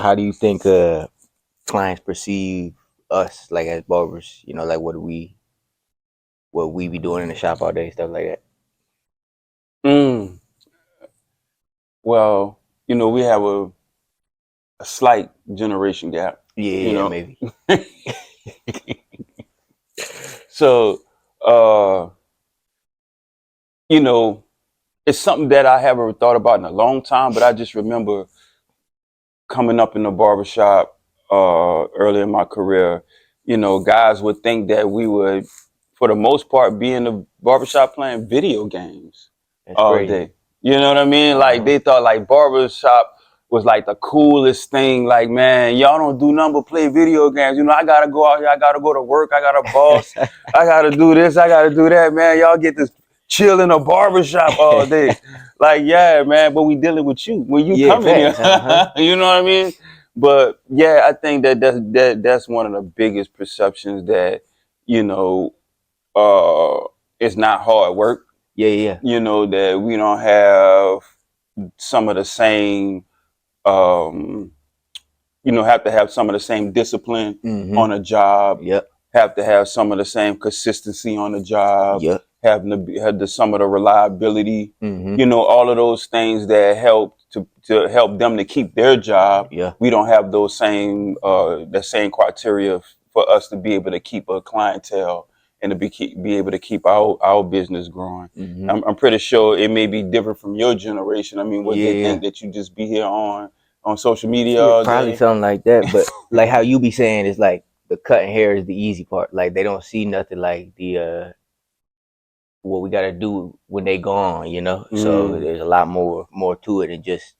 How do you think clients perceive us like as barbers? Like what we be doing in the shop all day, stuff like that. Mm, well, we have a slight generation gap, Yeah, you yeah, know. maybe. So, uh, you know, it's something that I haven't thought about in a long time, but I just remember coming up in the barbershop early in my career. Guys would think that we would, for the most part, be in the barbershop playing video games That's all crazy. day. You know what I mean? Like Uh-huh. they thought like barbershop was like the coolest thing. Like, man, y'all don't do nothing but play video games. I gotta go out here, I gotta go to work, I got a boss, I gotta do this, I gotta do that, man. Y'all get to chill in a barbershop all day. Like, yeah, man, but we dealing with you when you Yeah, come in here. facts. Uh-huh. You know what I mean? But yeah, I think that's one of the biggest perceptions that you know it's not hard work. Yeah, yeah. That we don't have some of the same um, have to have some of the same discipline Mm-hmm. on a job, Yep. have to have some of the same consistency on the job, Yep. having to have some of the reliability, Mm-hmm. all of those things that help to help them to keep their job. Yeah. We don't have those same the same criteria for us to be able to keep a clientele and to be able to keep our business growing. Mm-hmm. I'm pretty sure it may be different from your generation. I mean, what Yeah, they yeah. think that you just be here on social media Yeah, all probably day. something like that. But like how you be saying is like the cutting hair is the easy part. Like they don't see nothing like the what we gotta do when they gone. So Mm, there's a lot more to it than just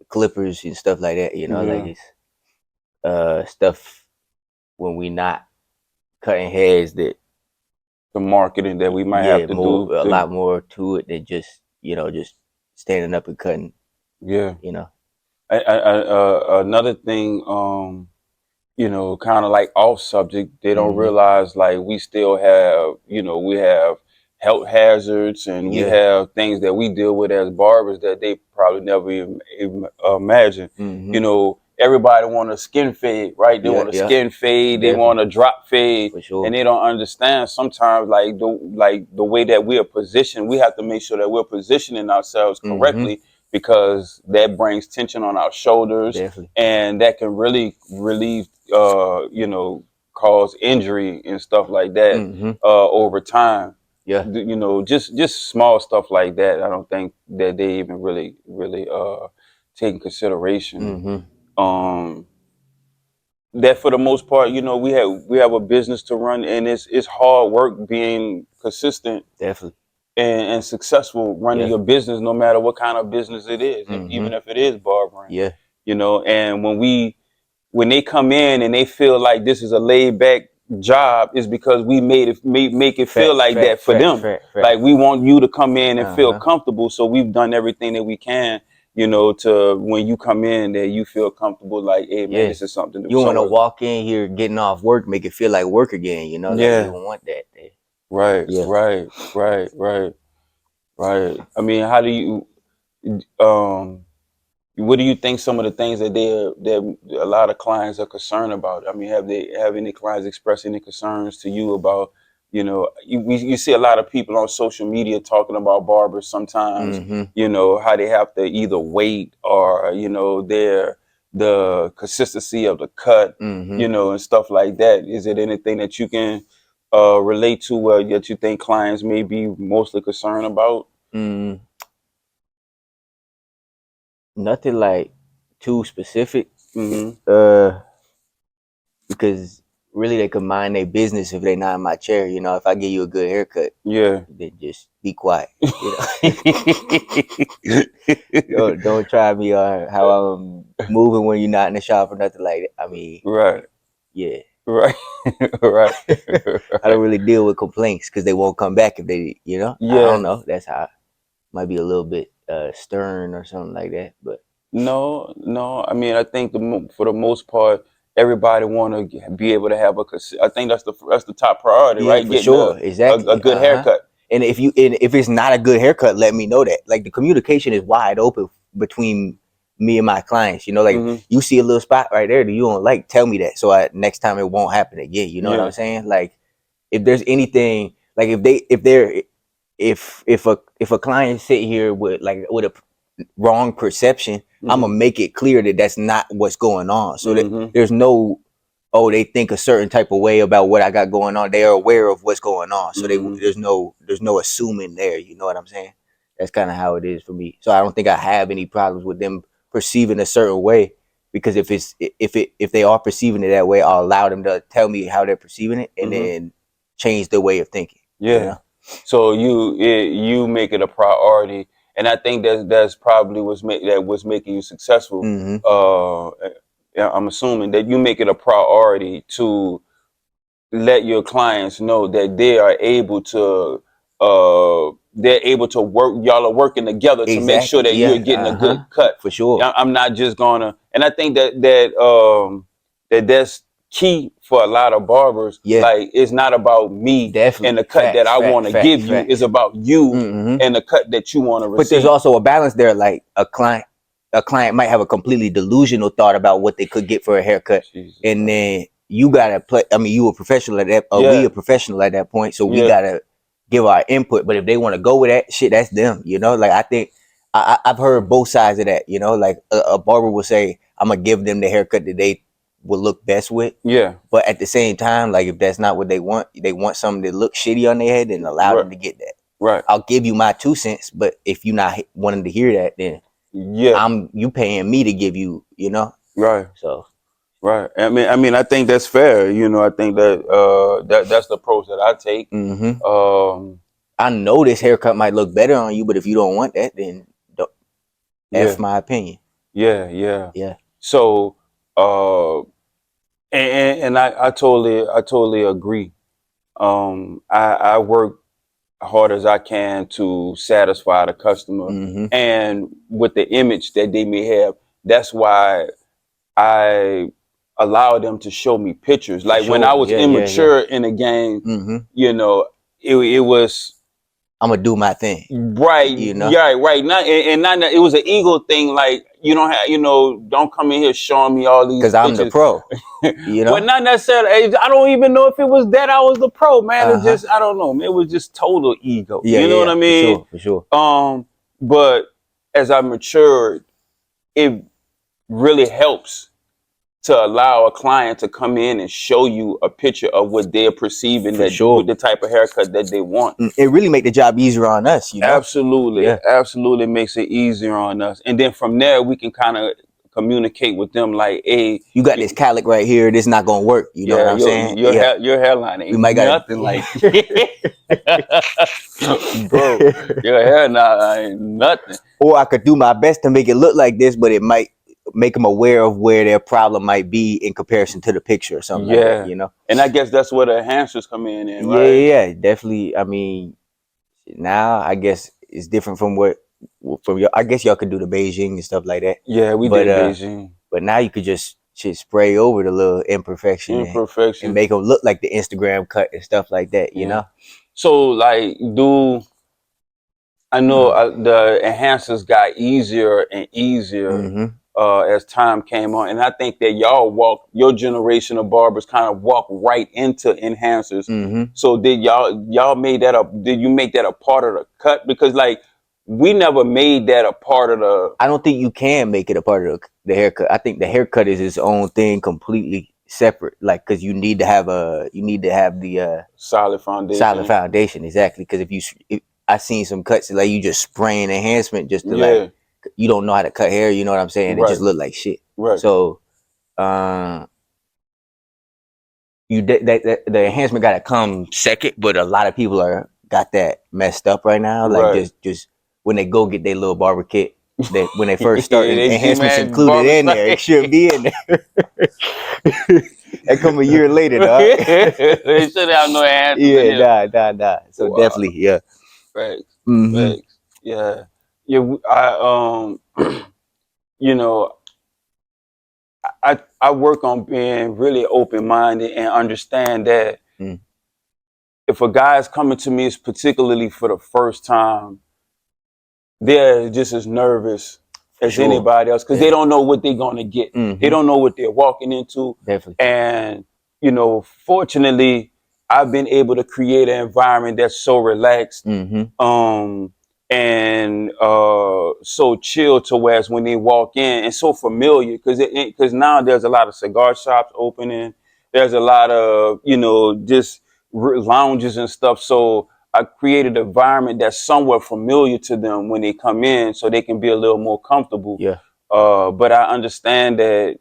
clippers and stuff like that. Like yeah, it's stuff when we not cutting hairs that the marketing that we might have yeah, to more do. a lot more to it than just standing up and cutting, Yeah. you know. Another thing, kind of like off subject, they don't Hmm. realize like we still have, we have health hazards and we Yeah. have things that we deal with as barbers that they probably never even imagine. Hmm. Everybody want a skin fade, right? They Yeah, want a yeah, skin fade, they definitely. want a drop fade, For and sure. they don't understand sometimes like the way that we are positioned, we have to make sure that we're positioning ourselves Hmm. correctly because that brings tension on our shoulders Definitely. and that can really relieve cause injury and stuff like that Hmm. over time. Yeah. Just small stuff like that. I don't think that they even really take in consideration. Hmm. Um, that for the most part, we have a business to run, and it's hard work being consistent Definitely. and successful running Yeah. your business, no matter what kind of business it is, Hmm. even if it is barbering. Yeah. And when they come in and they feel like this is a laid back job, is because we make it feel Facts. like that Facts. for Facts. them. Facts. Like Facts. we want you to come in and Uh feel huh. comfortable. So we've done everything that we can, to when you come in that you feel comfortable. Like, hey man, Yeah. this is something that You want to someone. walk in here getting off work, make it feel like work again. Like you Yeah. don't want that. Right. Yeah. Right. Right. Right. Right. I mean, how do you um what do you think some of the things that a lot of clients are concerned about? I mean, have any clients expressed any concerns to you about, you see a lot of people on social media talking about barbers sometimes, Hmm. how they have to either wait or, the consistency of the cut, Hmm. and stuff like that. Is it anything that you can relate to that you think clients may be mostly concerned about? Mm, nothing like too specific. Mm-hmm. Uh, because really they could mind their business if they not in my chair. If I give you a good haircut, Yeah. then just be quiet. Don't try me on how I'm moving when you're not in the shop or nothing like that. I mean, Right. yeah. Right. Right. I don't Right. really deal with complaints because they won't come back if I don't Yeah. know. That's how might be a little bit stern or something like that. But No, no. I mean, I think for the most part, everybody want to be able to have I think that's the top priority, yeah, right? for Getting sure, a exactly. good Uh huh. haircut. And if it's not a good haircut, let me know that. Like the communication is wide open between me and my clients. You know, like Mm-hmm. you see a little spot right there that you don't like, tell me that, so next time it won't happen again. You know what I'm Yeah. saying? Like if there's anything, like if a client sit here with a wrong perception, I'm Mm-hmm. gonna make it clear that that's not what's going on. So that Mm-hmm. there's no, oh, they think a certain type of way about what I got going on. They are aware of what's going on. So Mm-hmm. there's no assuming there. You know what I'm saying? That's kind of how it is for me. So I don't think I have any problems with them perceiving a certain way, because if they are perceiving it that way, I'll allow them to tell me how they're perceiving it, and Mm-hmm. then change their way of thinking. You Yeah. know? So you make it a priority, and I think that's probably what's making you successful. Mm-hmm. Yeah, I'm assuming that you make it a priority to let your clients know that they're able to work. Y'all are working together to make sure Exactly. that you're Yeah. getting a good cut. For sure. I'm not just gonna, and I think that's key for a lot of barbers. Yeah. Like, it's not about me and Definitely. the cut that Facts. I want Facts. to Facts. give you. It's Facts. about you Mm-hmm. and the cut that you want to But there's receive. also a balance there. Like a client might have a completely delusional thought about what they could get for a haircut, Jesus and Christ. then you gotta play. I mean, you a professional at that, or we Yeah, a professional at that point, so we yeah, gotta give our input. But if they want to go with that shit, that's them. You know, like I think I've heard both sides of that. You know, like a barber will say, "I'm gonna give them the haircut that they will look best with." yeah. But at the same time, like if that's not what they want something that looks shitty on their head, then allow Right, them to get that. right. I'll give you my 2 cents, but if you're not wanting to hear that, then Yeah, you paying me to give you, right. So Right. I think that's fair. I think that's the approach that I take. hmm Um, I know this haircut might look better on you, but if you don't want that, then don't, yeah, F my opinion. yeah, yeah. Yeah. So, uh, and I totally agree. I work hard as I can to satisfy the customer, hmm and with the image that they may have. That's why I allow them to show me pictures. For Like when I sure. was Yeah, yeah, yeah. immature in the game, hmm you know, it was I'm gonna do my thing. right, yeah, right. Not and not it was an ego thing. Like, you don't have, don't come in here showing me all these Because I'm the pictures. pro. Well, not necessarily. I don't even know if it was that I was the pro, man. It Uh-huh. just, I don't know. It was just total ego. Yeah, You yeah, know what yeah. I For mean? sure, for sure. But as I matured, it really helps to allow a client to come in and show you a picture of what they're perceiving, For that with sure. the type of haircut that they want. It really make the job easier on us. Absolutely, Yeah. absolutely makes it easier on us. And then from there, we can kind of communicate with them like, hey, You got this calic right here. This not gonna work. You know what yeah, I'm saying? your Yeah. your hairline We ain't might gotta nothing like, bro, your hairline ain't nothing. or I could do my best to make it look like this, but it might make them aware of where their problem might be in comparison to the picture or something like that. Yeah, You know? and I guess that's where the enhancers come in, Yeah, right? yeah, yeah, definitely. I mean, now I guess it's different from from your. I guess y'all could do the Beijing and stuff like that, Yeah, we but did Beijing. but now you could just shit spray over the little imperfection and Imperfection. make them look like the Instagram cut and stuff like that. You Yeah. know? So, like, I know the enhancers got easier and easier Mm-hmm. as time came on, and I think that your generation of barbers kind of walk right into enhancers. Mm-hmm. So did y'all made that up? Did you make that a part of the cut? Because, like, we never made that a part of the I don't think you can make it a part of the haircut. I think the haircut is its own thing, completely separate. Like, because you need to have the solid solid foundation. foundation, exactly. Because if I seen some cuts like you just spraying enhancement just to like, Yeah, you don't know how to cut hair. You know what I'm saying? It just right, look like shit. right. So uh, the enhancement got to come second, but a lot of people are got that messed up right now. Like Right. just when they go get their little barber kit, that when they first start, They see, enhancements man, included in barbershop. there. It should be in there. That come a year later, dog. They should have no answers in Yeah, here. nah. So Wow. definitely, yeah. Facts. hmm Facts. Yeah. Yeah. You know, I work on being really open minded and understand that mm if a guy is coming to me, it's particularly for the first time, they're just as nervous as Sure. anybody else because Yeah. they don't know what they're going to get. They Mm-hmm. don't know what they're walking into. Definitely. And, fortunately, I've been able to create an environment that's so relaxed Mm-hmm. um, and so chill to where when they walk in and so familiar because now there's a lot of cigar shops opening. There's a lot of, just lounges and stuff. So I created an environment that's somewhat familiar to them when they come in so they can be a little more comfortable. Yeah. But I understand that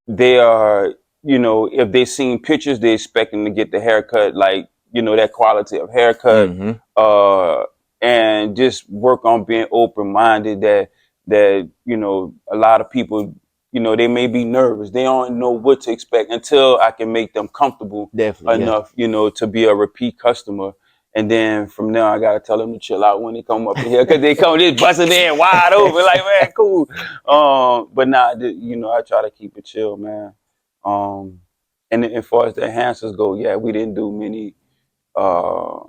they are, if they seen pictures, they expecting to get the haircut, like, that quality of haircut, Mm-hmm. uh, and just work on being open minded that, a lot of people, they may be nervous. They don't know what to expect until I can make them comfortable Definitely. Yeah. enough, to be a repeat customer. And then from there, I gotta tell them to chill out when they come up in here, cause they come just busting in wide open, like, man, cool. But nah, I try to keep it chill, man. And as far as the enhancers go, yeah, we didn't uh,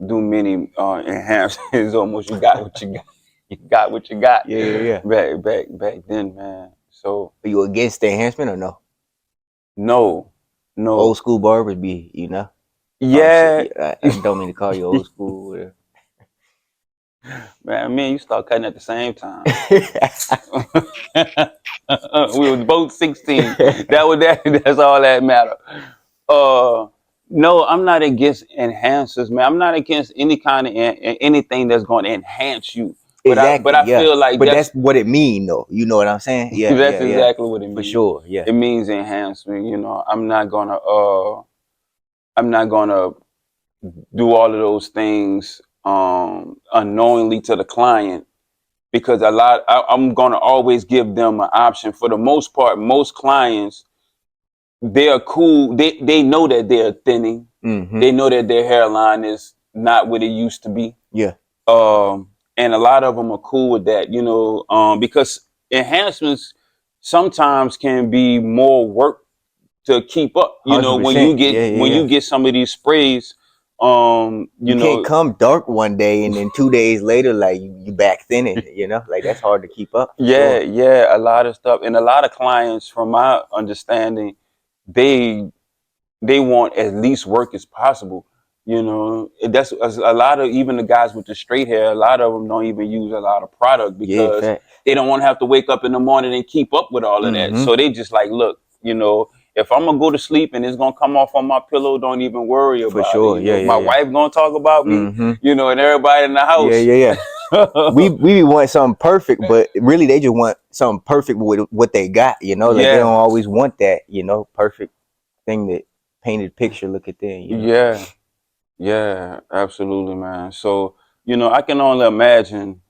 do many enhancers. Almost you got what you got, you got what you got. Yeah. Yeah. Yeah. Back then, man. So Are you against the enhancement or no? no, Old no, school barbers be, you know. Oh shit. yeah. Yeah, I don't mean to call you old school. Man, me and you start cutting at the same time. We was both 16. That's all that matter. Uh no, I'm not against enhancers, man. I'm not against any kind of anything that's going to enhance you. But Exactly. I Yeah. feel like But that's what it mean, though. You know what I'm saying? Yeah. that's Yeah. Yeah. exactly what it For means. sure. Yeah. It means enhancement, I'm not gonna do all of those things unknowingly to the client because I'm gonna always give them an option. For the most part, most clients, they're cool. They know that they're thinning. Mm-hmm. They know that their hairline is not what it used to be. Yeah. And a lot of them are cool with that, because enhancements sometimes can be more work to keep up. Hundred When you percent. get Yeah. Yeah. Yeah. some of these sprays, You can't come dark one day and then 2 days later, like you back thinning. You know, like that's hard to keep up for yeah, sure. yeah, a lot of stuff, and a lot of clients, from my understanding, they they want as least work as possible. That's a lot of, even the guys with the straight hair. A lot of them don't even use a lot of product Yeah. because Fact. they don't want to have to wake up in the morning and keep up with all of that. Mm-hmm. So they just like, look, if I'm gonna go to sleep and it's gonna come off on my pillow, don't even worry For about it. sure. Yeah. Yeah. My Yeah. wife gonna talk about me, Mm-hmm. and everybody in the Yeah. house. Yeah. Yeah. We want something perfect, but really they just want something perfect with what they got. You know, like they don't Yeah, always want that. Perfect thing that painted picture. Look at that. yeah, yeah, absolutely, man. So, I can only imagine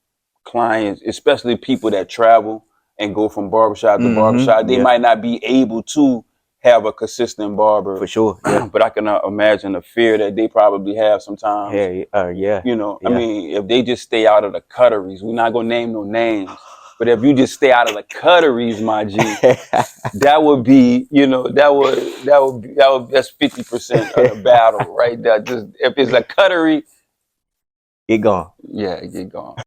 clients, especially people that travel and go from barbershop to barbershop, Mm-hmm. they Yeah. might not be able to have a consistent barber, For sure. Yeah. but I can imagine the fear that they probably have sometimes. Yeah. Yeah. I Yeah. mean, if they just stay out of the cutteries, we're not gonna name no names, but if you just stay out of the cutteries, my G, that would be, that's 50% of the battle right there. Just if it's a cuttery, It gone. yeah, get gone.